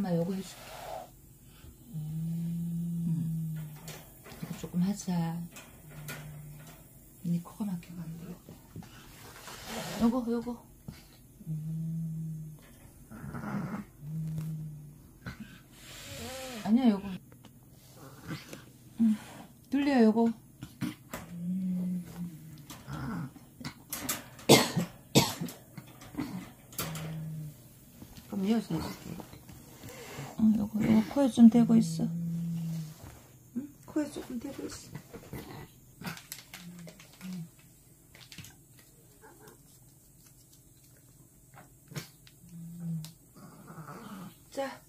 엄마 요거 해줄게. 이거 조금 하자. 니 코가 막히면 안 되겠다. 요거. 아니야, 요거. 둘리야, 요거. 그럼 이어서 해줄게. 요거 코에 좀 대고 있어. 응? 코에 조금 대고 있어. 자.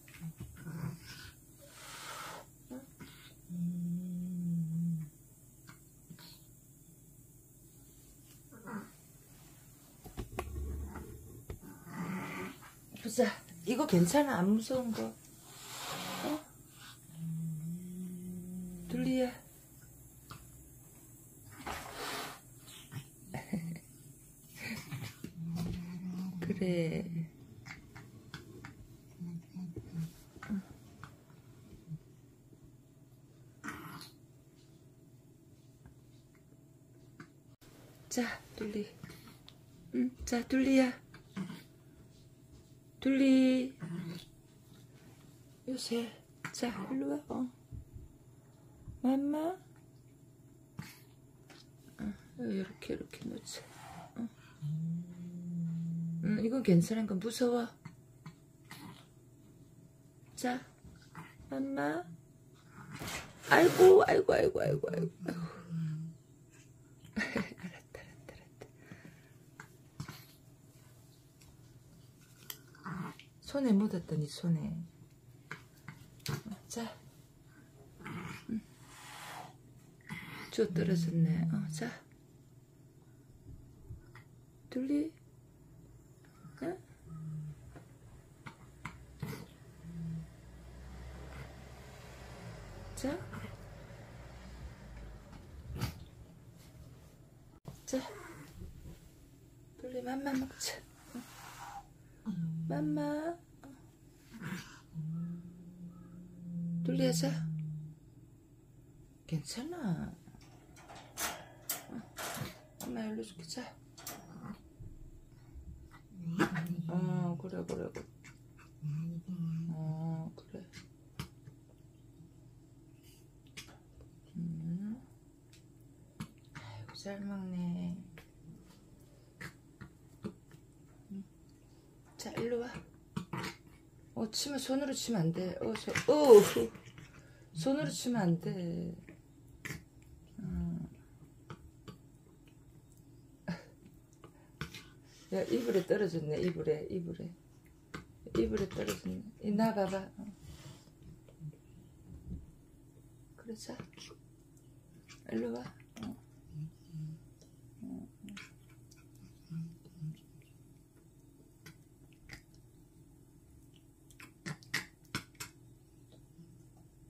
보자. 이거 괜찮아? 안 무서운 거? 어? 둘리야. 그래. 자, 둘리. 응, 자, 둘리야. 둘리. 요새. 자, 일로 와. 맘마. 이렇게 놓자. 이건 괜찮은 건 무서워. 자, 맘마. 아이고. 알았다. 손에 묻었더니 손에. 자. 저 떨어졌네. 자. 둘리. 응? 자. 자. 둘리 맘마 먹자. 맘마. 둘리야, 자. 괜찮아. 엄마 열려줄게. 자. 그래. 그래. 아이고, 잘 먹네. 자, 일로 와. 손으로 치면 안 돼. 손으로 치면 안 돼. 야, 이불에 떨어졌네. 이불에 떨어졌네. 나 봐봐. 그래, 자. 일로 와.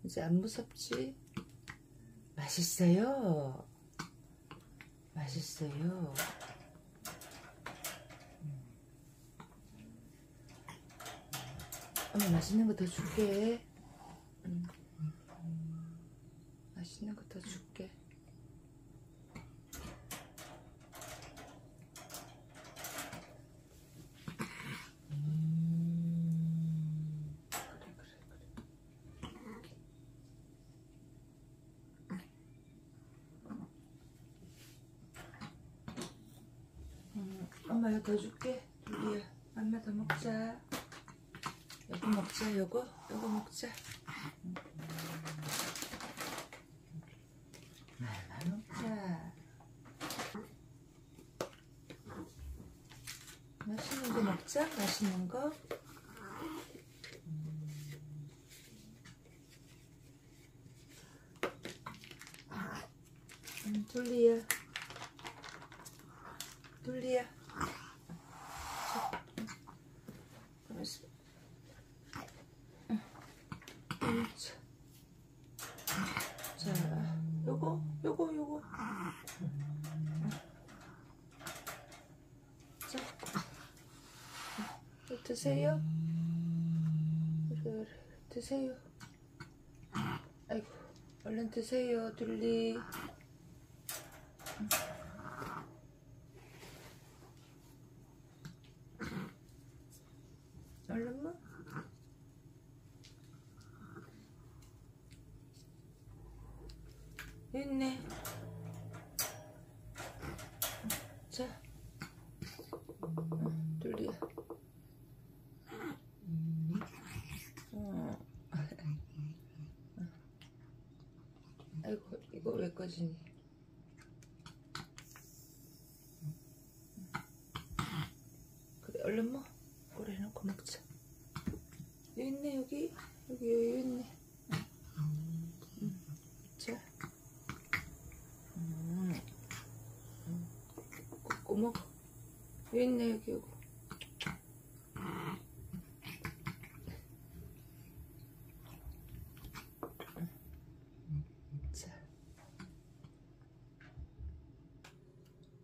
이제 안 무섭지? 맛있어요. 엄마 맛있는 거 더 줄게. 맛있는 거 더 줄게. 엄마 이거 더 줄게. 둘리야, 엄마 더 먹자. 요거 먹자. 요거 먹자. 말만 먹자. 맛있는 거 먹자. 맛있는 거. 둘리야. 자, 요거. 자, 이거 드세요. 그래. 드세요. 아이고, 얼른 드세요, 둘리. 얼른 뭐? 있네. 자, 둘리야. 아이고, 이거 왜 꺼지니? 그래, 얼른 뭐? 오래 해놓고 먹자. 여기 있네, 여기 있네. 자, 꼭 먹어. 여기 있네, 여기. 자,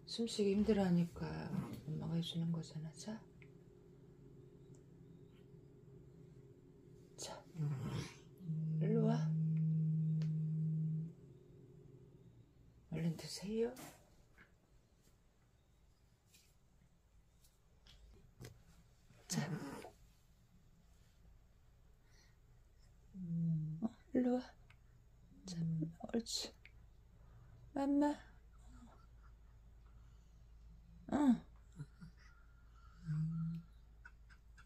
숨쉬기 힘들어하니까 엄마가 해주는 거잖아. 자, 일로 와. 얼른 드세요. 자, 일로 와. 자, 옳지. 맘마. 응.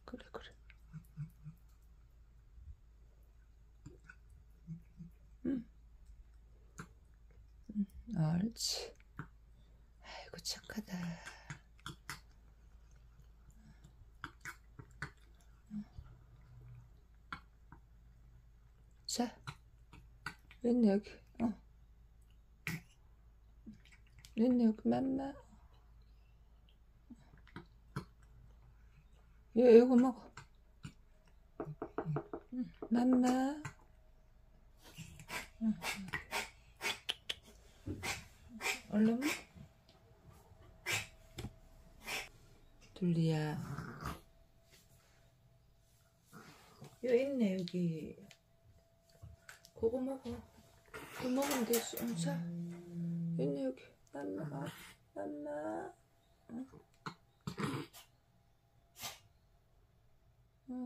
그래. 옳지. 아이고, 착하다. 자, 왼 여기. 왼 여기, 맘마. 이거 먹어. 맘마. 얼른. 둘리야. 여기 있네, 여기. 그거 먹어. 그거 먹으면 되지. 자, 있네, 여기. 맘마.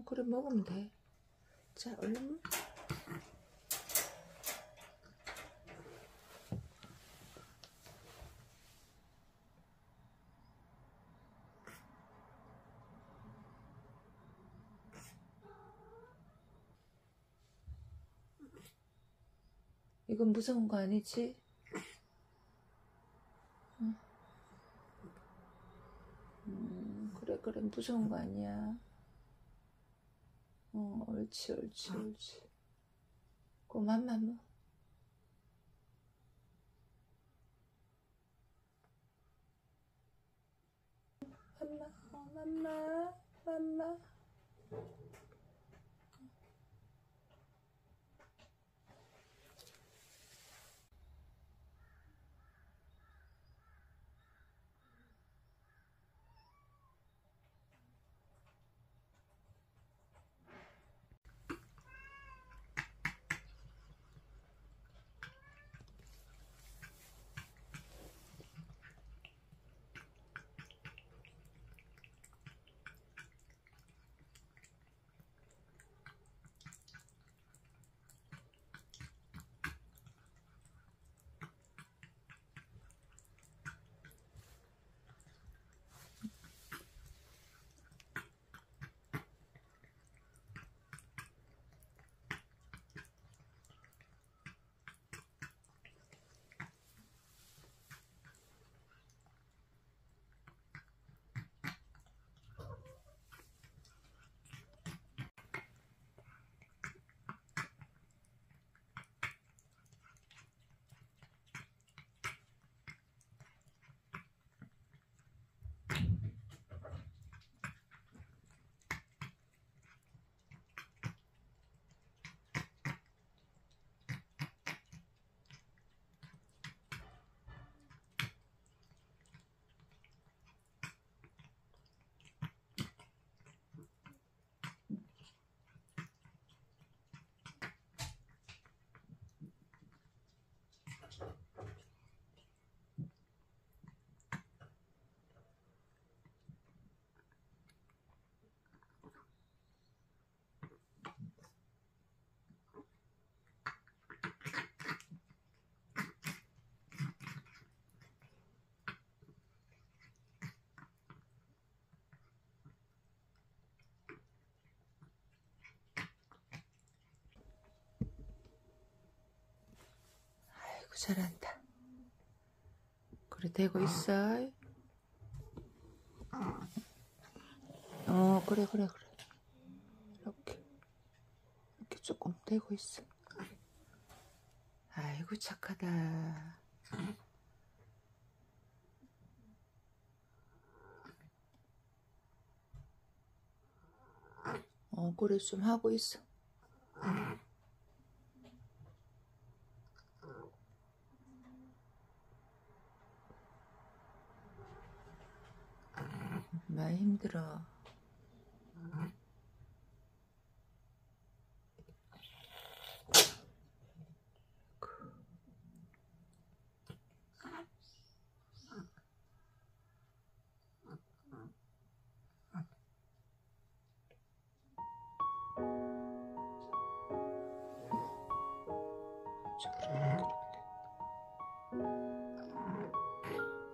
그래, 먹으면 돼. 자, 얼른. 이건 무서운 거 아니지? 그래, 무서운 거 아니야. 옳지. 고맘마 뭐. 맘마. 잘한다. 그래, 되고 있어. 그래. 이렇게 조금 되고 있어. 아이고, 착하다. 그래, 좀 하고 있어. 많이 힘들어.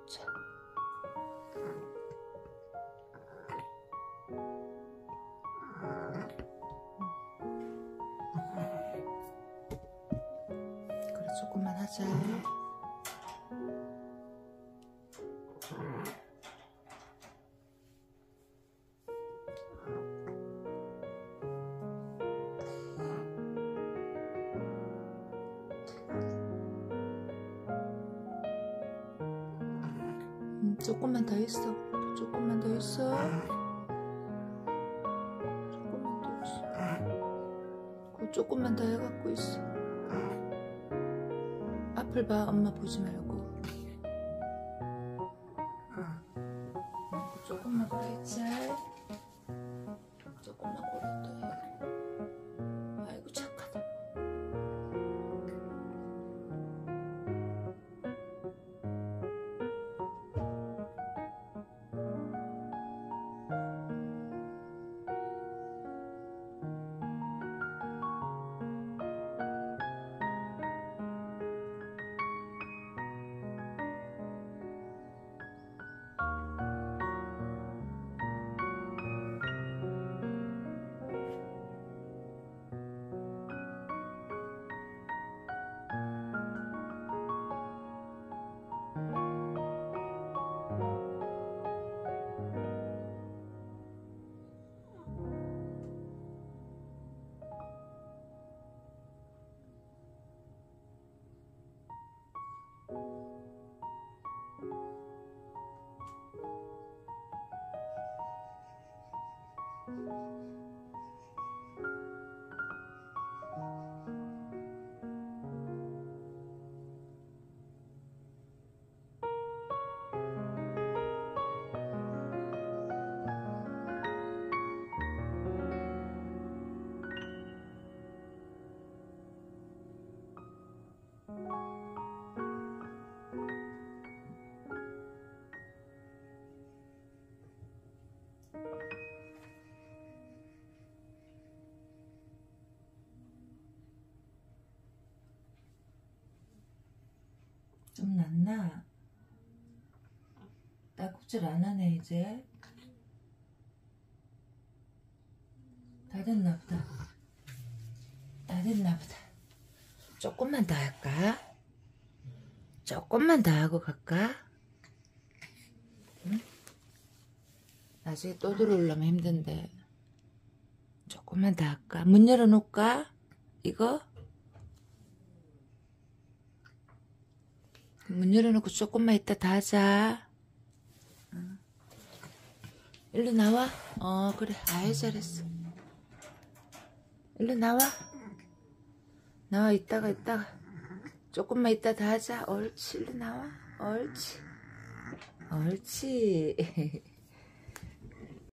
자. 그래, 조금만 하자. 조금만 더 있어. 조금만 더 있어. 조금만 더 있어. 조금만 더 해갖고 있어. 앞을 봐. 엄마 보지 말고. 조금만 더 했지. 조금만 고려 더 해. 아이고, 착하다. 좀 낫나? 딸꾹질 안 하네, 이제. 다 됐나 보다. 다 됐나 보다. 조금만 더 할까? 조금만 더 하고 갈까? 응? 나중에 또 들어오려면 힘든데. 조금만 더 할까? 문 열어놓을까? 이거? 문 열어놓고 조금만 이따 다 하자. 응. 일로 나와. 그래. 아이, 잘했어. 일로 나와. 나와, 이따가. 조금만 이따 다 하자. 옳지. 일로 나와. 옳지.